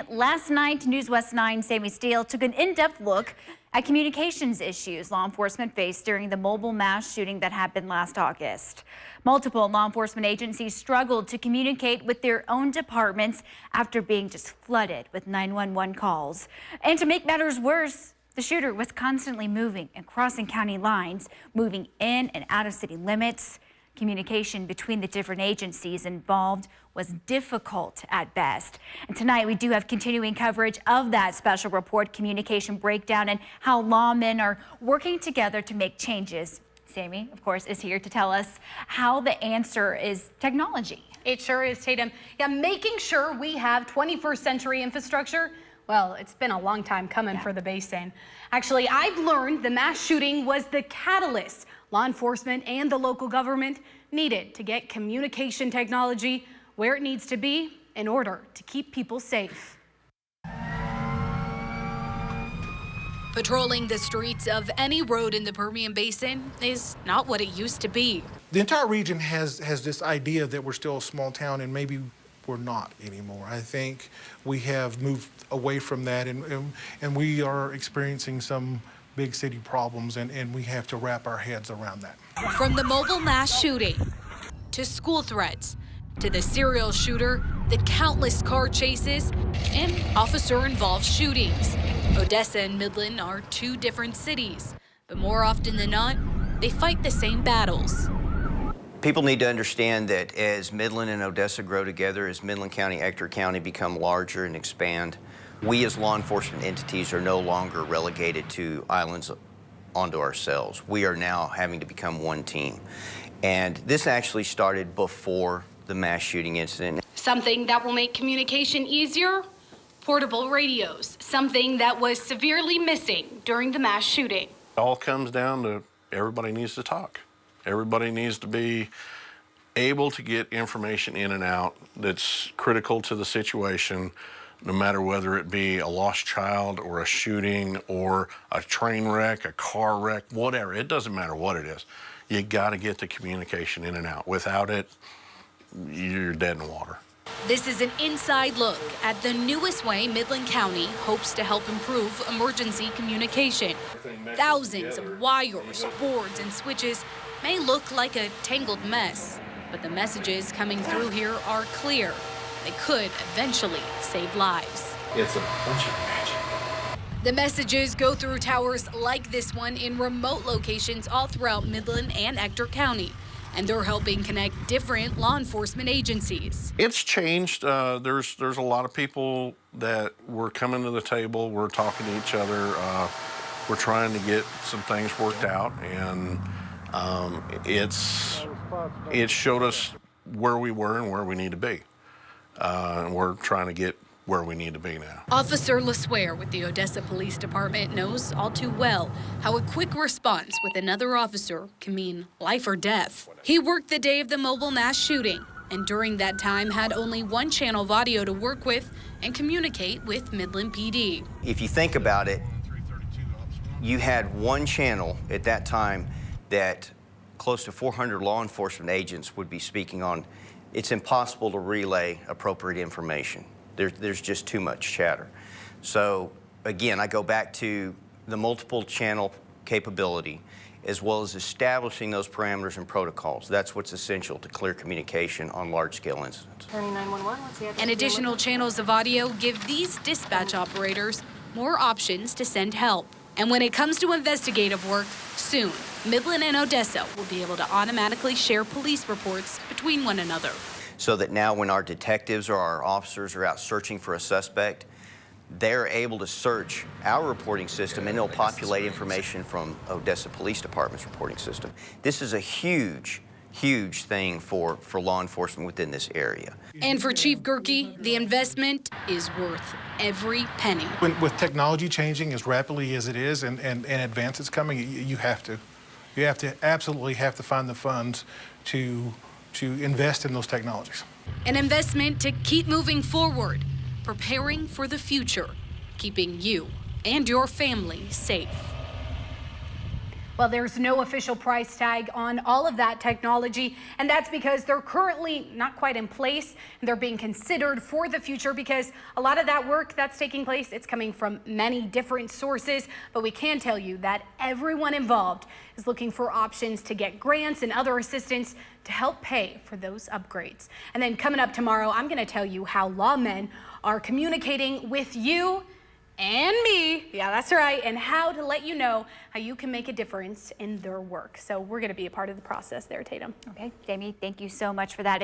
Last night, NewsWest 9 Sammy Steele took an in-depth look at communications issues law enforcement faced during the mobile mass shooting that happened last August. Multiple law enforcement agencies struggled to communicate with their own departments after being just flooded with 911 calls. And to make matters worse, the shooter was constantly moving and crossing county lines, moving in and out of city limits. Communication between the different agencies involved was difficult at best. And tonight we do have continuing coverage of that special report, Communication Breakdown, and how lawmen are working together to make changes. Sammy, of course, is here to tell us how the answer is technology. It sure is, Tatum. Yeah, making sure we have 21st century infrastructure. Well, it's been a long time coming for the basin. Actually, I've learned the mass shooting was the catalyst law enforcement and the local government needed to get communication technology where it needs to be in order to keep people safe. Patrolling the streets of any road in the Permian Basin is not what it used to be. The entire region has this idea that we're still a small town, and maybe we're not anymore. I think we have moved away from that, and we are experiencing some big city problems, and we have to wrap our heads around that. From the mobile mass shooting, to school threats, to the serial shooter, the countless car chases, and officer-involved shootings. Odessa and Midland are two different cities, but more often than not, they fight the same battles. People need to understand that as Midland and Odessa grow together, as Midland County, Ector County become larger and expand, we as law enforcement entities are no longer relegated to islands onto ourselves. We are now having to become one team. And this actually started before the mass shooting incident. Something that will make communication easier? Portable radios, something that was severely missing during the mass shooting. It all comes down to everybody needs to talk. Everybody needs to be able to get information in and out that's critical to the situation, no matter whether it be a lost child or a shooting or a train wreck, a car wreck, whatever. It doesn't matter what it is. You got to get the communication in and out. Without it, you're dead in the water. This is an inside look at the newest way Midland County hopes to help improve emergency communication. Thousands of wires, boards, and switches may look like a tangled mess, but the messages coming through here are clear. They could eventually save lives. It's a bunch of magic. The messages go through towers like this one in remote locations all throughout Midland and Ector County, and they're helping connect different law enforcement agencies. It's changed. There's a lot of people that we're coming to the table. We're talking to each other. We're trying to get some things worked out, and it showed us where we were and where we need to be. And we're trying to get where we need to be now. Officer LaSwear with the Odessa Police Department knows all too well how a quick response with another officer can mean life or death. He worked the day of the mobile mass shooting, and during that time had only one channel of audio to work with and communicate with Midland PD. If you think about it, you had one channel at that time that close to 400 law enforcement agents would be speaking on. It's impossible to relay appropriate information. There's just too much chatter. So again, I go back to the multiple channel capability as well as establishing those parameters and protocols. That's what's essential to clear communication on large-scale incidents. 911, what's the address? And additional channels of audio give these dispatch operators more options to send help. And when it comes to investigative work, soon, Midland and Odessa will be able to automatically share police reports between one another. So that now when our detectives or our officers are out searching for a suspect, they're able to search our reporting system and it'll populate information from Odessa Police Department's reporting system. This is a huge thing for law enforcement within this area. And for Chief Gerke, the investment is worth every penny. With technology changing as rapidly as it is and advances coming, you absolutely have to find the funds to invest in those technologies. An investment to keep moving forward, preparing for the future, keeping you and your family safe. Well, there's no official price tag on all of that technology, and that's because they're currently not quite in place, and they're being considered for the future because a lot of that work that's taking place, it's coming from many different sources, but we can tell you that everyone involved is looking for options to get grants and other assistance to help pay for those upgrades. And then coming up tomorrow, I'm going to tell you how lawmen are communicating with you and me, yeah, that's right, and how to let you know how you can make a difference in their work. So we're going to be a part of the process there, Tatum. Okay, Jamie, thank you so much for that.